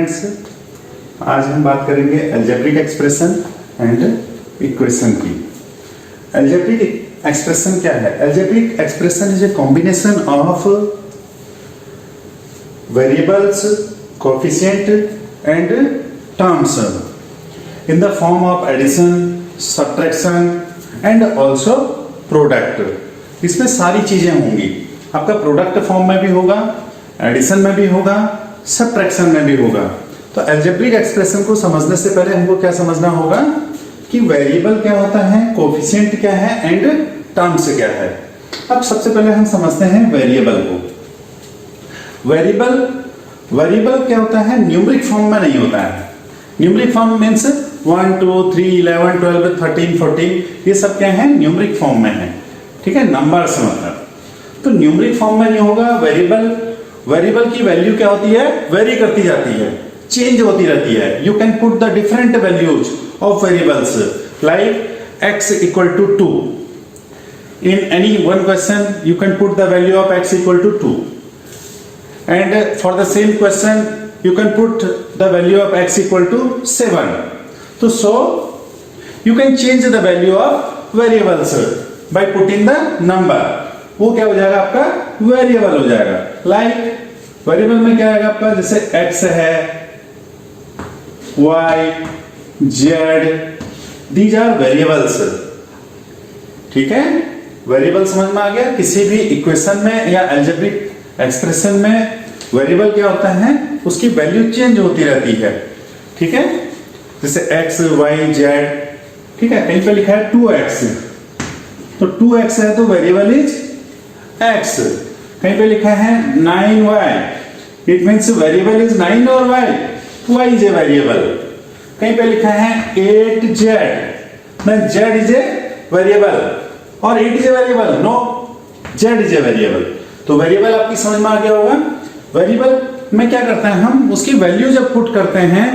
Friends, आज हम बात करेंगे अलजेब्रिक एक्सप्रेशन एंड इक्वेशन की। अलजेब्रिक एक्सप्रेशन क्या है? Algebraic expression is a combination of variables, coefficient and terms in the form of addition, subtraction and also product. इसमें सारी चीजें होंगी। आपका प्रोडक्ट फॉर्म में भी होगा, एडिशन में भी होगा, सब्ट्रैक्शन में भी होगा। तो अलजेब्रिक एक्सप्रेशन को समझने से पहले हमको क्या समझना होगा कि वेरिएबल क्या होता है, कोएफिशिएंट क्या है एंड टर्म्स क्या है। अब सबसे पहले हम समझते हैं वेरिएबल को। वेरिएबल क्या होता है? न्यूमेरिक फॉर्म में नहीं होता है। न्यूमेरिक फॉर्म मींस 1 2 3 11 12 13 14 ये सब क्या है? न्यूमेरिक फॉर्म में है। ठीक है, नंबर्स मतलब। तो न्यूमेरिक फॉर्म में नहीं होगा। वेरिएबल की वैल्यू क्या होती है? वेरी करती जाती है, चेंज होती रहती है। You can put the different values of variables like x equal to 2. In any one question you can put the value of x equal to 2, and for the same question you can put the value of x equal to 7. So you can change the value of variables by putting the number. वो क्या हो जाएगा? आपका variable हो जाएगा। Like variable में क्या आएगा आपका? जैसे x है, y, z, these are variables। ठीक है, वेरिएबल समझ में आ गया। किसी भी इक्वेशन में या अलजेब्रिक एक्सप्रेशन में वेरिएबल क्या होता है? उसकी वैल्यू चेंज होती रहती है। ठीक है, जैसे x, y, z। ठीक है, कहीं पे लिखा है 2x, तो 2x है तो वेरिएबल इज x। कहीं पे लिखा है 9y, it means variable is 9 और y इज ए वेरिएबल। कहीं पे लिखा है 8z, then z is a variable और 8 is a variable, no, z is a variable. तो वेरिएबल आपकी समझ में आ गया होगा। वेरिएबल में क्या करते हैं हम? उसकी वैल्यू जब पुट करते हैं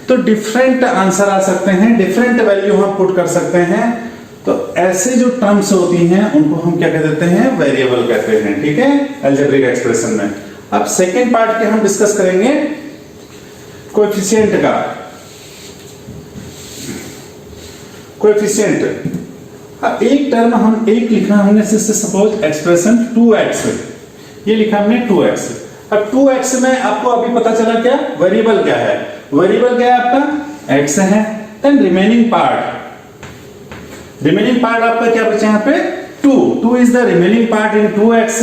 तो डिफरेंट आंसर आ सकते हैं, डिफरेंट वैल्यू हम पुट कर सकते हैं। तो ऐसे जो टर्म्स होती हैं उनको हम क्या कह देते हैं? वेरिएबल कहते हैं। ठीक है, अलजेब्रिक एक्सप्रेशन में। अब सेकेंड पार्ट के हम डिस्कस करेंगे कोएफिशिएंट का। कोएफिशिएंट एक टर्म हम एक लिखा हमने, जैसे सपोज एक्सप्रेशन 2x, ये लिखा हमने 2x। अब 2x में आपको अभी पता चला क्या वेरिएबल क्या है? वेरिएबल क्या है आपका? x है। देन रिमेनिंग पार्ट आपका क्या बचा यहाँ पे? 2 is the remaining part in 2x।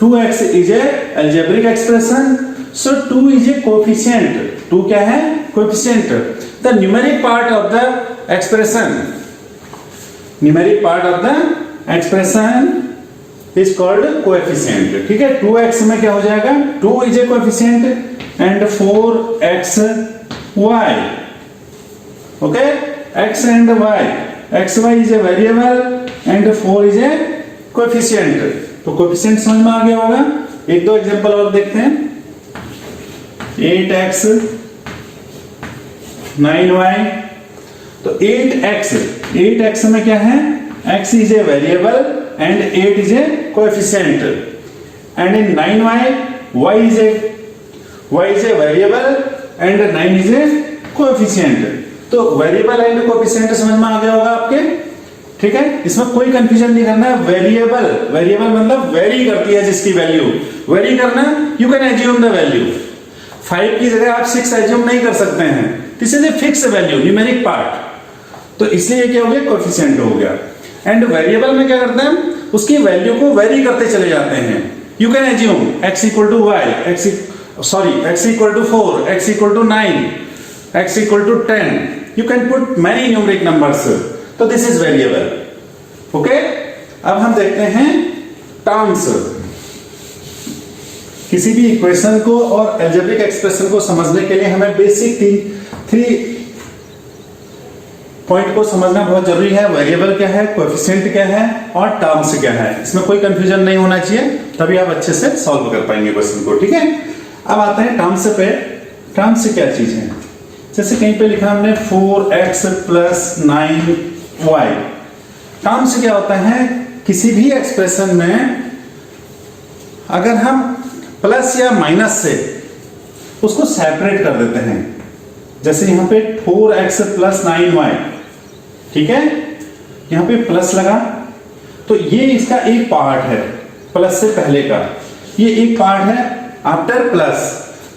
2x is a algebraic expression, so 2 is a coefficient. 2 क्या है? Coefficient. The numeric part of the expression, numeric part of the expression is called coefficient. ठीक है, 2x में क्या हो जाएगा? 2 is a coefficient and 4xy। Okay, x and y, xy is a variable and 4 is a coefficient। तो coefficient समझ में आ गया होगा। एक दो एग्जांपल और देखते हैं। 8x 9y, तो 8x में क्या है? x is a variable and 8 is a coefficient, and in 9y y is a variable and 9 is a coefficient। तो वेरिएबल एंड कोएफिशिएंट समझ में आ गया होगा आपके। ठीक है, इसमें कोई कंफ्यूजन नहीं करना है। वेरिएबल मतलब वेरी करती है जिसकी वैल्यू वेरी करना। You can assume the value. 5 की जगह आप 6 एज्यूम नहीं कर सकते हैं। This is a fix value, numeric part. तो इसलिए क्या हो गया? कोएफिशिएंट हो गया। एंड वेरिएबल में क्या करते हैं? उसकी वैल्यू को वेरी करते चले जाते हैं। You can assume x equal to y, x equal to 4, x equal to 9, x equal to 10. You can put many numeric numbers. तो this is variable. Okay? अब हम देखते हैं टर्म्स। किसी भी इक्वेशन को और अलजेब्रिक एक्सप्रेशन को समझने के लिए हमें बेसिक 3 पॉइंट को समझना बहुत जरूरी है। वेरिएबल क्या है, कोएफिशिएंट क्या है और टर्म्स क्या है। इसमें कोई कंफ्यूजन नहीं होना चाहिए, तभी आप अच्छे से सॉल्व कर पाएंगे क्वेश्चन को। ठीक है, अब आते हैं टर्म्स पे। टर्म्स क्या चीज है? जैसे कहीं पे लिखा हमने 4x plus 9y। टर्म्स क्या होता है? किसी भी एक्सप्रेशन में अगर हम प्लस या माइनस से उसको सेपरेट कर देते हैं। जैसे यहाँ पे 4x प्लस 9y, ठीक है, यहाँ पे प्लस लगा तो ये इसका एक पार्ट है, प्लस से पहले का ये एक पार्ट है आफ्टर प्लस,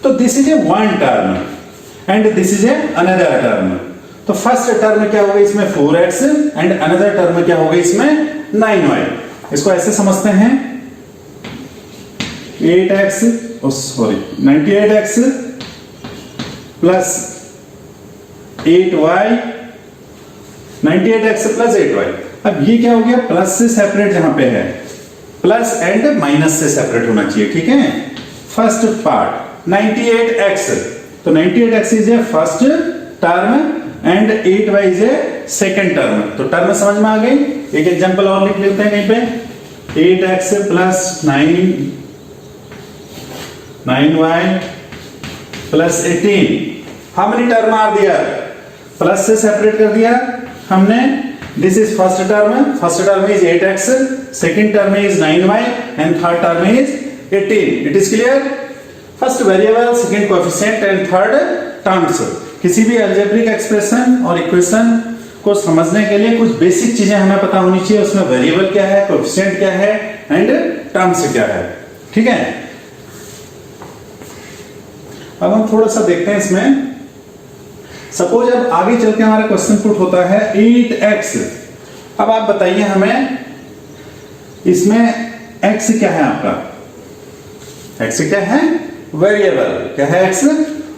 तो this is A one term and this is a another term. तो फर्स्ट टर्म क्या होगा इसमें 4x एंड अनदर टर्म क्या होगा इसमें 9y। इसको ऐसे समझते हैं 8x, sorry 98x plus 8y, 98x plus 8y। अब ये क्या हो गया, प्लस से सेपरेट जहां पे है, प्लस एंड माइनस से सेपरेट होना चाहिए, ठीक है। फर्स्ट पार्ट 98x, तो 98x is a first term and 8y is a second term. तो टर्म समझ में आ गई। एक एग्जांपल और लिख लेते हैं कहीं पे, 8x plus 9y plus 18। How many term are दिया, प्लस से सेपरेट कर दिया हमने। This is first term is 8x, second term is 9y and third term is 18। It is clear. First variable, second coefficient and third terms. किसी भी algebraic expression और equation को समझने के लिए कुछ बेसिक चीजें हमें पता होनी चाहिए। उसमें वेरिएबल क्या है, कोएफिशिएंट क्या है एंड टर्म्स क्या है, ठीक है। अब हम थोड़ा सा देखते हैं इसमें। सपोज अब आगे चल के हमारा क्वेश्चन पुट होता है 8x। अब आप बताइए हमें इसमें x क्या है आपका, x क्या है, वेरिएबल। क्या है x,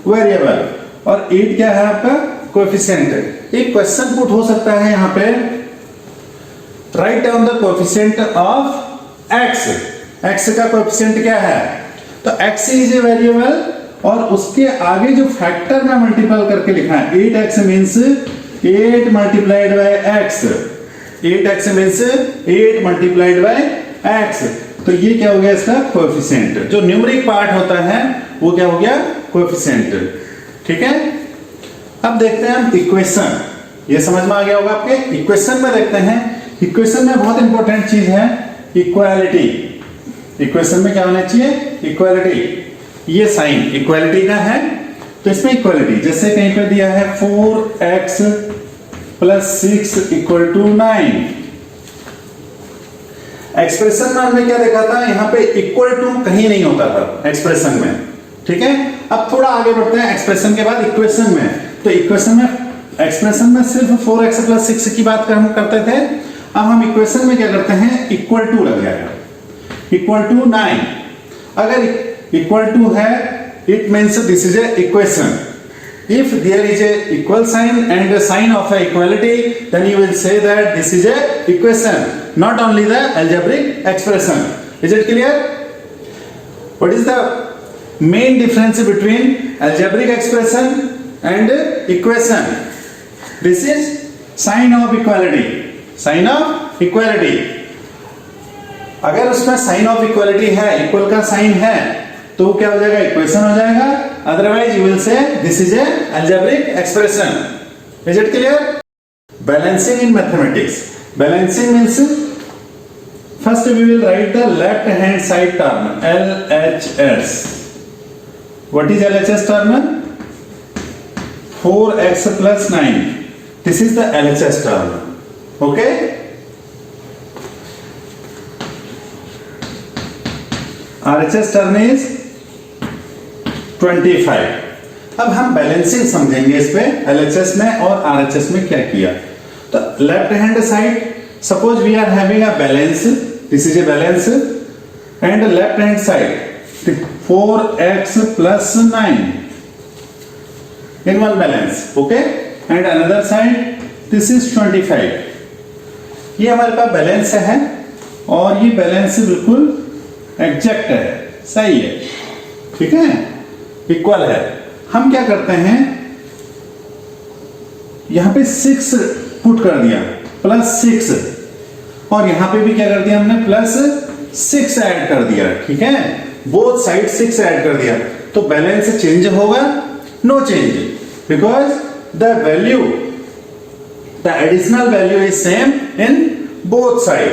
वेरिएबल। और 8 क्या है आपका, कोएफिशिएंट। एक क्वेश्चन पुट हो सकता है यहां पे, write down the coefficient of x। x का कोएफिशिएंट क्या है, तो x इज ए वेरिएबल और उसके आगे जो फैक्टर में मल्टीपल करके लिखा है 8x means 8 multiplied by x। 8x means 8 multiplied by x। तो ये क्या हो गया इसका कोएफिशिएंट। जो न्यूमेरिक पार्ट होता है वो क्या हो गया, कोएफिशिएंट, ठीक है। अब देखते हैं हम इक्वेशन। ये समझ में आ गया होगा आपके। इक्वेशन में देखते हैं। इक्वेशन में बहुत इंपॉर्टेंट चीज है इक्वालिटी। इक्वेशन में क्या होना चाहिए, इक्वालिटी। ये साइन इक्वालिटी का है, तो इसमें इक्वालिटी जैसे कहीं पे दिया है 4x plus 6 equal to 9। Expression में हमने क्या देखा था, यहां पे इक्वल टू कहीं नहीं होता था एक्सप्रेशन में, ठीक है। अब थोड़ा आगे बढ़ते हैं एक्सप्रेशन के बाद इक्वेशन में। तो इक्वेशन में, एक्सप्रेशन में सिर्फ 4x प्लस 6 की बात हम करते थे। अब हम इक्वेशन में क्या करते हैं, इक्वल टू लग जाएगा, इक्वल टू 9। अगर इक्वल टू है it means this is a equation. If there is a equal sign and a sign of a equality, then you will say that this is a equation, not only the algebraic expression. Is it clear? What is the main difference between algebraic expression and equation? This is sign of equality. Sign of equality. अगर उसमें sign of equality है, equal का sign है, तो क्या हो जाएगा, equation हो जाएगा। Otherwise you will say this is a algebraic expression. Is it clear? Balancing in mathematics. Balancing means first we will write the left hand side term LHS। What is LHS term? 4x plus 9। This is the LHS term. Okay, RHS term is 25। अब हम balancing समझेंगे इस पे, LHS में और RHS में क्या किया। तो left hand side, suppose we are having a balance, this is a balance and left hand side 4x plus 9 in one balance, okay, and another side this is 25। ये हमारे पास बैलेंस है और ये बैलेंस बिल्कुल एग्जैक्ट है, सही है, ठीक है, इक्वल है। हम क्या करते हैं, यहां पे 6 पुट कर दिया प्लस 6, और यहां पे भी क्या कर दिया हमने, प्लस 6 ऐड कर दिया, ठीक है, बोथ साइड 6 ऐड कर दिया। तो बैलेंस चेंज होगा? No change, because the value, the additional value is same in both side.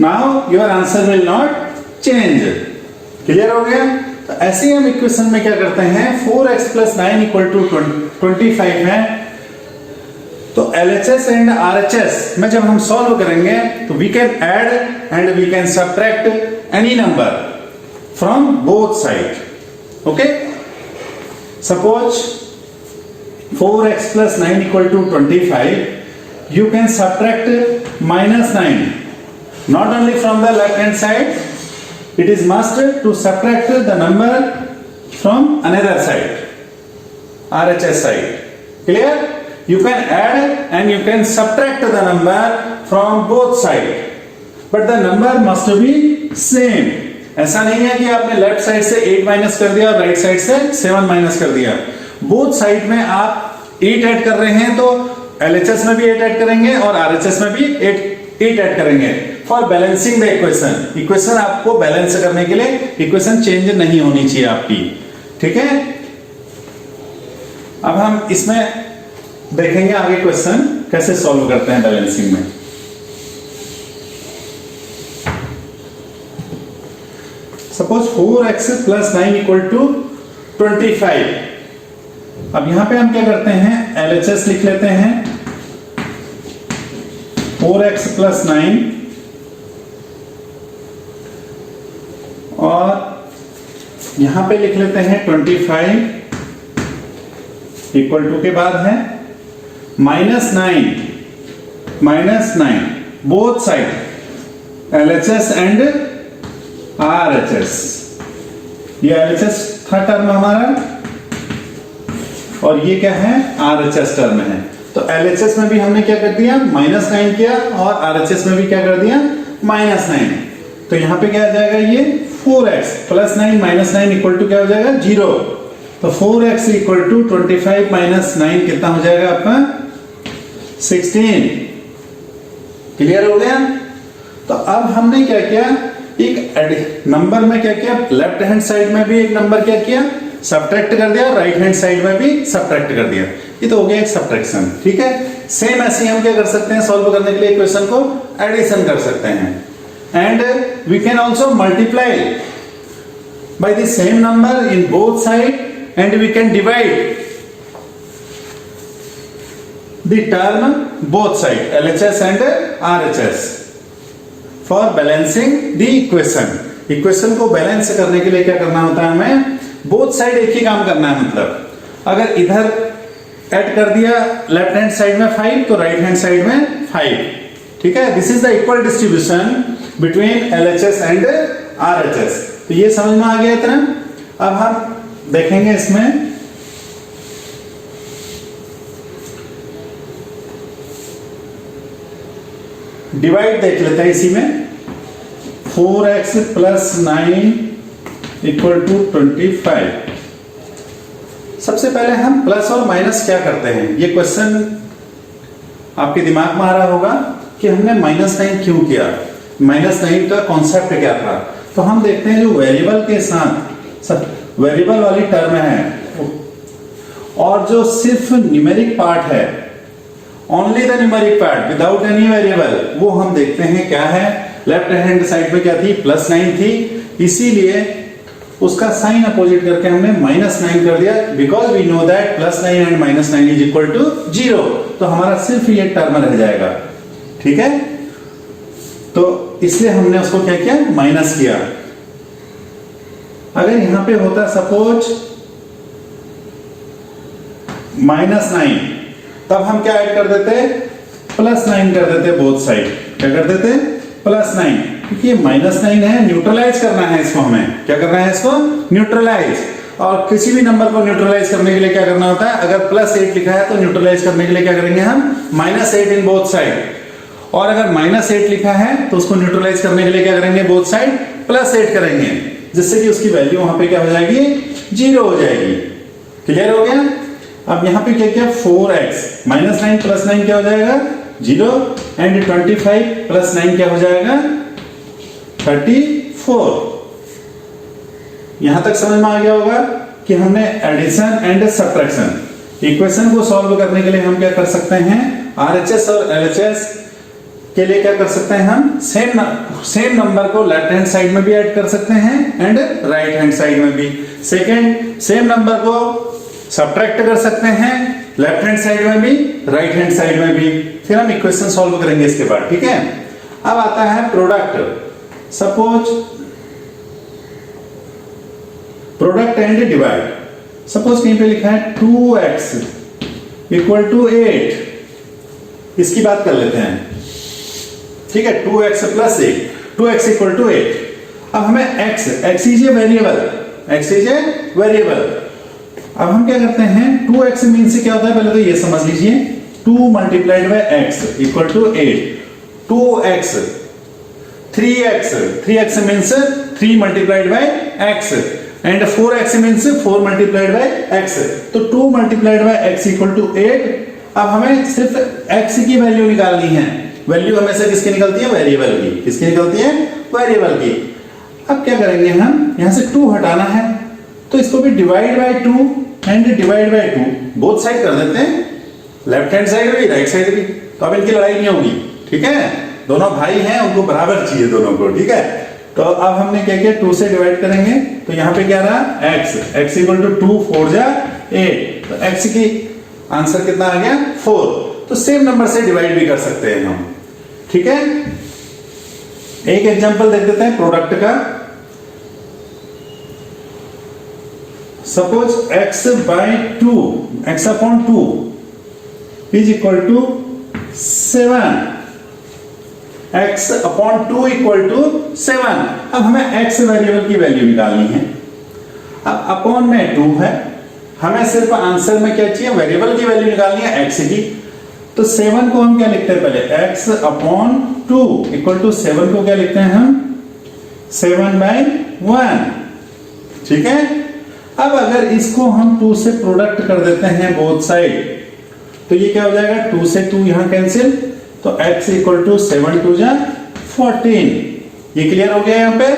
Now your answer will not change. Clear हो गया? तो ऐसे ही हम इक्वेशन में क्या करते हैं, 4x + 9 = 25 है। तो LHS एंड RHS में जब हम सॉल्व करेंगे तो we can add and we can subtract any number from both side. Okay, suppose 4x + 9 = 25, you can subtract -9 not only from the left hand side, it is must to subtract the number from another side, RHS side. Clear? You can add and you can subtract the number from both side, but the number must be same. ऐसा नहीं है कि आपने left side से 8 minus कर दिया और right side से 7 माइनस कर दिया। बोथ साइड में आप 8 ऐड कर रहे हैं तो LHS में भी 8 ऐड करेंगे और RHS में भी 8 ऐड करेंगे for balancing the equation. Equation आपको बैलेंस करने के लिए इक्वेशन चेंज नहीं होनी चाहिए आपकी, ठीक है। अब हम इसमें देखेंगे आगे क्वेश्चन कैसे सॉल्व करते हैं बैलेंसिंग में। Suppose 4x + 9 = 25। अब यहां पे हम क्या करते हैं, LHS लिख लेते हैं 4x + 9 और यहां पे लिख लेते हैं 25 = के बाद है -9 both side LHS and RHS। ये LHS था टर्म हमारा और ये क्या है, RHS टर्म है। तो LHS में भी हमने क्या कर दिया, -9 किया और RHS में भी क्या कर दिया, -9। तो यहां पे क्या आ जाएगा, ये 4x + 9 - 9 = क्या हो जाएगा, 0। तो 4x = 25 - 9 कितना हो जाएगा आपका, 16। क्लियर हो गया। तो अब हमने क्या किया, एक नंबर में क्या किया, लेफ्ट हैंड साइड में भी एक नंबर क्या किया, सब्ट्रैक्ट कर दिया, राइट हैंड साइड में भी सब्ट्रैक्ट कर दिया। ये तो हो गया एक सब्ट्रैक्शन, ठीक है। सेम ऐसे ही हम क्या कर सकते हैं, सॉल्व करने के लिए इक्वेशन को एडिशन कर सकते हैं। And we can also multiply by the same number in both side and we can divide the term both side LHS and RHS for balancing the equation. Equation को balance करने के लिए क्या करना होता है, हमें बोथ साइड एक ही काम करना है। मतलब अगर इधर ऐड कर दिया लेफ्ट हैंड साइड में 5 तो राइट हैंड साइड में 5, ठीक है। This is the equal distribution between LHS and RHS। तो ये समझ में आ गया इतना। अब हम देखेंगे इसमें डिवाइड देख लेते हैं इसी में। 4x + 9 = 25। सबसे पहले हम प्लस और माइनस क्या करते हैं, ये क्वेश्चन आपके दिमाग में आ रहा होगा कि हमने -9 क्यों किया, -9 का कॉन्सेप्ट क्या था। तो हम देखते हैं जो वेरिएबल के साथ वेरिएबल वाली टर्म है और जो सिर्फ न्यूमेरिक पार्ट है, only the numeric part without any variable, वो हम देखते हैं क्या है। लेफ्ट हैंड साइड पे क्या थी, +9 थी, इसीलिए उसका साइन अपोजिट करके हमने -9 कर दिया, because we know that +9 and -9 is equal to 0। तो हमारा सिर्फ ये टर्म रह जाएगा, ठीक है। तो इसलिए हमने उसको क्या किया, माइनस किया। अगर यहां पे होता सपोज -9, तब हम क्या ऐड कर देते, +9 कर देते बोथ साइड। क्या कर देते, +9, क्योंकि ये -9 है, न्यूट्रलाइज करना है इसको, हमें क्या करना है, इसको न्यूट्रलाइज। और किसी भी नंबर को न्यूट्रलाइज करने के लिए क्या करना होता है, अगर +8 लिखा है तो न्यूट्रलाइज करने के लिए क्या करेंगे हम, -8 इन बोथ साइड। और अगर -8 लिखा है तो उसको न्यूट्रलाइज करने के लिए क्या करेंगे, बोथ साइड +8 करेंगे, जिससे कि उसकी वैल्यू वहां पे क्या हो जाएगी, 0 हो जाएगी। क्लियर हो गया। अब यहां पे क्या किया, 4x -9 + 9 क्या हो जाएगा, 0 एंड 25 + 9 क्या हो जाएगा, 34। यहां तक समझ में आ गया होगा कि हमने एडिशन एंड सब्ट्रैक्शन इक्वेशन को सॉल्व करने के लिए हम क्या कर सकते हैं, RHS और LHS के लिए क्या कर सकते हैं हम, सेम नंबर को लेफ्ट हैंड साइड में भी ऐड कर सकते हैं एंड राइट हैंड साइड में भी। सेकंड, सेम नंबर को सब्ट्रैक्ट कर सकते हैं लेफ्ट हैंड साइड में भी, राइट हैंड साइड में भी। फिर हम इक्वेशन सॉल्व करेंगे इसके बाद, ठीक है। अब आता है product. Suppose product and divide. Suppose कहीं पे लिखा है 2x इक्वल टू 8। इसकी बात कर लेते हैं, ठीक है। 2x plus 8, 2x equal to 8। अब हमें x is a variable, x is a variable. अब हम क्या करते हैं, 2x मीन से क्या होता है, पहले तो ये समझ लीजिए। 2 multiplied by x equal to 8। 2x, 3x means 3 multiplied by x and 4x means 4 multiplied by x। तो 2 multiplied by x equal to 8। अब हमें सिर्फ x की वैल्यू निकालनी है। वैल्यू हमेशा किसकी निकलती है, वेरिएबल की। किसकी निकलती है, वेरिएबल की। अब क्या करेंगे हम, यहां से 2 हटाना है, तो इसको भी divide by 2 and divide by 2 both side कर देते हैं, लेफ्ट हैंड साइड भी राइट साइड भी। तो अब इनकी लड़ाई नहीं होगी, ठीक है। दोनों भाई हैं, उनको बराबर चाहिए दोनों को, ठीक है। तो अब हमने क्या किया, 2 से डिवाइड करेंगे, तो यहाँ पे क्या रहा, x इक्वल टू 2 4 जा 8। तो x की आंसर कितना आ गया, 4। तो सेम नंबर से डिवाइड भी कर सकते हैं हम, ठीक है। एक एग्जांपल देख देते हैं प्रोडक्ट का। Suppose x by 2, x upon 2 is equal to 7। x upon 2 equal to 7। अब हमें x वेरिएबल की वैल्यू निकालनी है। अब अपॉन में 2 है, हमें सिर्फ आंसर में क्या चाहिए, वेरिएबल की वैल्यू निकालनी है x की। तो 7 को हम क्या लिखते हैं, पहले x अपॉन 2 इक्वल टू 7 को क्या लिखते हैं हम, 7 बाय 1, ठीक है। अब अगर इसको हम 2 से प्रोडक्ट कर देते हैं बोथ साइड, तो ये क्या हो जाएगा, 2 से 2 यहां कैंसिल, तो x इक्वल टू 7 2 जा 14। ये क्लियर हो गया यहां पे।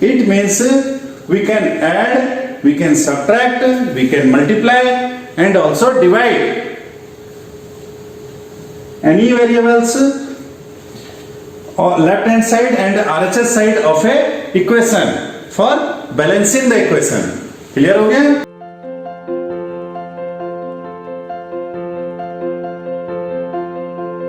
It means we can add, we can subtract, we can multiply and also divide any variables or left hand side and RHS side of a equation for balancing the equation. Clear हो गया?